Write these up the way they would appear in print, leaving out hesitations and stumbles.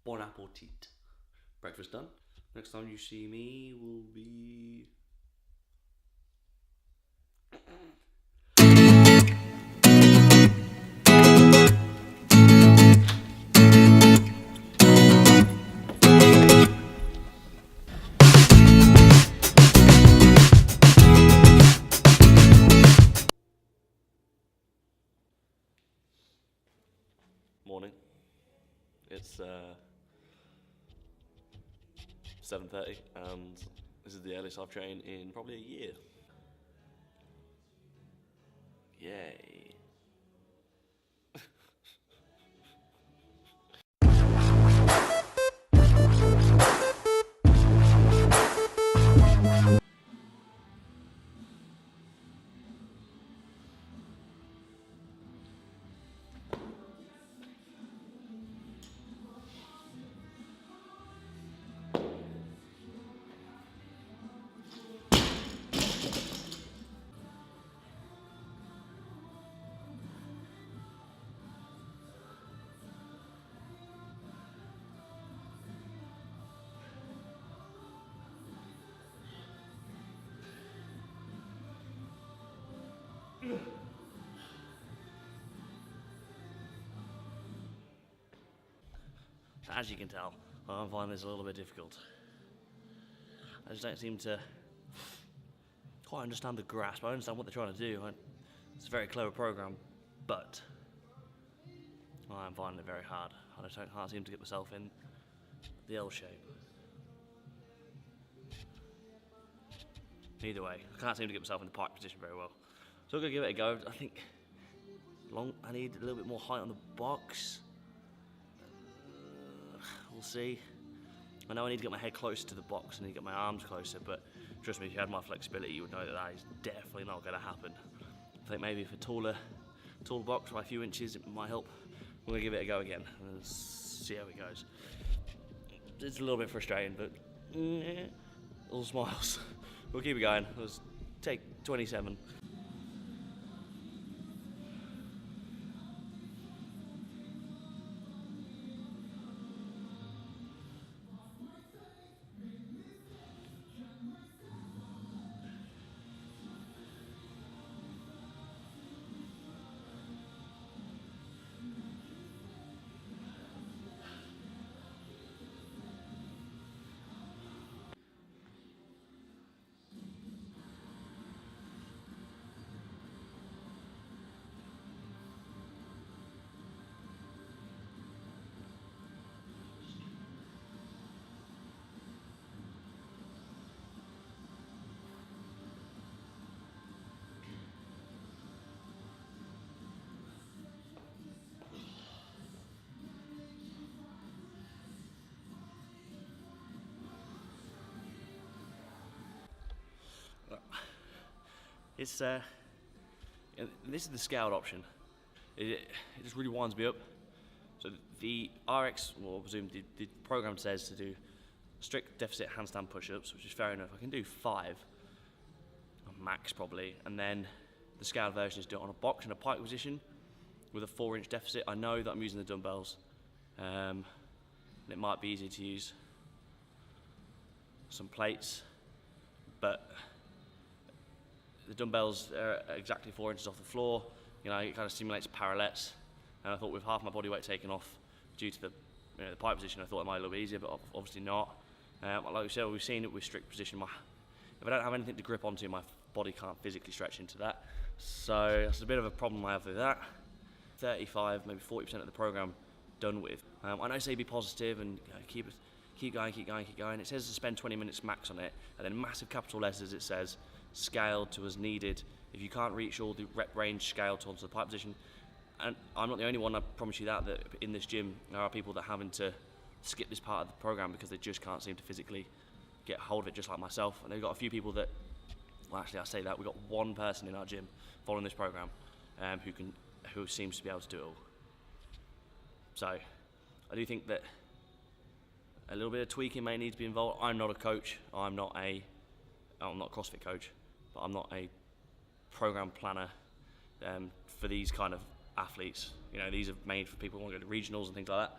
Bon appetit. Breakfast done. Next time you see me will be... Morning. It's 7:30 and this is the earliest I've trained in probably a year. Yay. As you can tell, I'm finding this a little bit difficult. I just don't seem to quite understand the grasp. I understand what they're trying to do. It's a very clever program, but I'm finding it very hard. I just can't seem to get myself in the L shape. Either way, I can't seem to get myself in the pike position very well. So I'm going to give it a go. I think I need a little bit more height on the box. We'll see. I know I need to get my head closer to the box, I need to get my arms closer, but trust me, if you had my flexibility, you would know that that is definitely not going to happen. I think maybe if a taller box by a few inches, it might help. We're going to give it a go again and see how it goes. It's a little bit frustrating, but all smiles. We'll keep it going. Let's take 27. It's this is the scaled option. It just really winds me up. So the RX, well, I presume the program says to do strict deficit handstand push-ups, which is fair enough. I can do 5, max probably, and then the scaled version is do it on a box and a pike position with a 4-inch deficit. I know that I'm using the dumbbells, and it might be easy to use some plates, but the dumbbells are exactly 4 inches off the floor. You know, it kind of simulates parallettes. And I thought with half my body weight taken off due to the pike position, I thought it might be a little bit easier, but obviously not. Like we said, we've seen it with strict position. If I don't have anything to grip onto, my body can't physically stretch into that. So that's a bit of a problem I have with that. 35, maybe 40% of the program done with. I know say be positive and keep going. It says to spend 20 minutes max on it, and then massive capital letters it says scaled to as needed. If you can't reach all the rep range scaled onto the pike position, and I'm not the only one, I promise you that in this gym there are people that are having to skip this part of the program because they just can't seem to physically get hold of it, just like myself. And they've got a few people that, well actually I say that, we've got one person in our gym following this program who seems to be able to do it all. So I do think that a little bit of tweaking may need to be involved. I'm not a coach, I'm not a CrossFit coach, but I'm not a program planner for these kind of athletes. You know, these are made for people who want to go to regionals and things like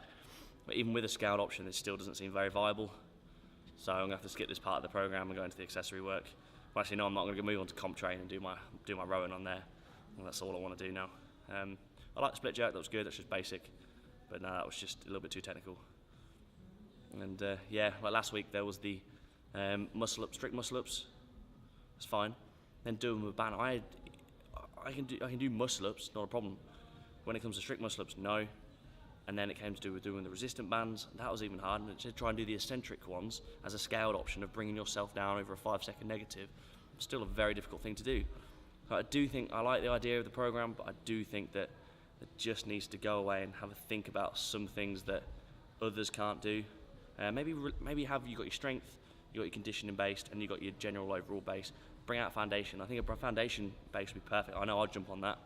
But even with a scaled option, it still doesn't seem very viable. So I'm going to have to skip this part of the program and go into the accessory work. Well, actually, no, I'm not going to move on to comp train and do my rowing on there. And that's all I want to do now. I like the split jerk, that was good, that's just basic. But no, that was just a little bit too technical. And yeah, like last week there was the muscle ups, strict muscle ups. That's fine. Then do them with band. I can do muscle ups, not a problem. When it comes to strict muscle ups, no. And then it came to do with doing the resistant bands. That was even hard. And to try and do the eccentric ones as a scaled option of bringing yourself down over a 5-second negative, still a very difficult thing to do. I do think I like the idea of the program, but I do think that it just needs to go away and have a think about some things that others can't do. Maybe you got your strength, you got your conditioning based, and you got your general overall base. Bring out foundation. I think a foundation base would be perfect. I know I'd jump on that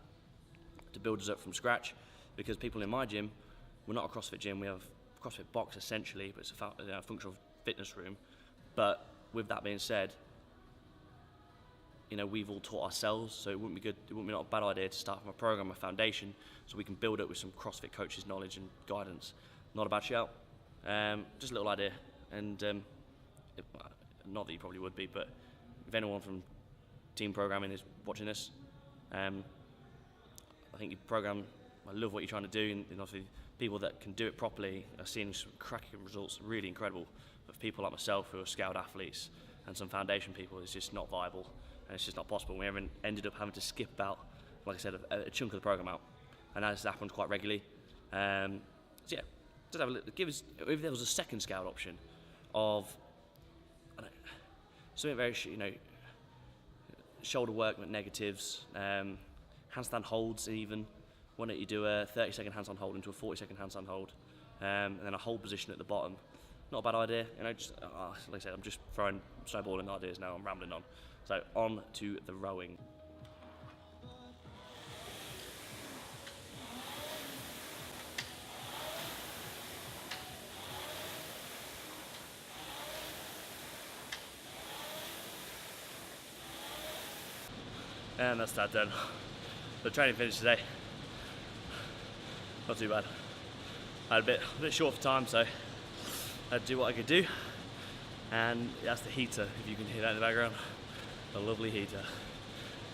to build us up from scratch, because people in my gym, we're not a CrossFit gym. We have a CrossFit box essentially, but it's a functional fitness room. But with that being said, you know, we've all taught ourselves, so it wouldn't be not a bad idea to start from a program, a foundation, so we can build it with some CrossFit coaches' knowledge and guidance. Not a bad shout. Just a little idea, and not that you probably would be, but if anyone from team programming is watching this, I think your program, I love what you're trying to do, and obviously people that can do it properly are seeing some cracking results, really incredible. But for people like myself who are scaled athletes and some foundation people, it's just not viable. And it's just not possible. We haven't ended up having to skip about, like I said, a chunk of the program out, and that has happened quite regularly. So yeah, just have a look. Give us, if there was a second scaled option of something very, shoulder work with negatives, handstand holds even. Why don't you do a 30-second handstand hold into a 40-second handstand hold, and then a hold position at the bottom? Not a bad idea. Just like I said, I'm just snowballing ideas now. I'm rambling on. So on to the rowing. And that's that done. The training finished today. Not too bad. I had a bit short for time, so I had to do what I could do. And that's the heater, if you can hear that in the background. A lovely heater.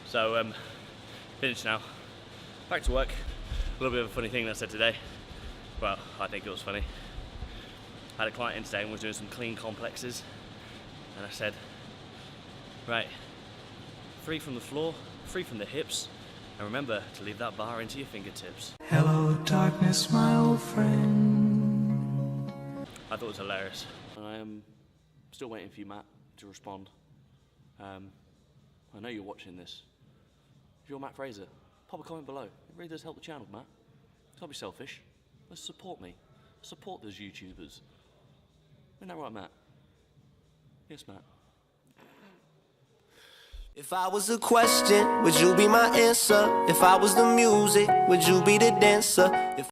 So, finished now. Back to work. A little bit of a funny thing that I said today. Well, I think it was funny. I had a client in today and was doing some clean complexes. And I said, right, free from the floor, free from the hips, and remember to leave that bar into your fingertips. Hello, darkness, my old friend. I thought it was hilarious. I am still waiting for you, Matt, to respond. I know you're watching this. If you're Matt Fraser, pop a comment below. It really does help the channel, Matt. Don't be selfish. Let's support me. Support those YouTubers. Isn't that right, Matt? Yes, Matt. If I was a question, would you be my answer? If I was the music, would you be the dancer?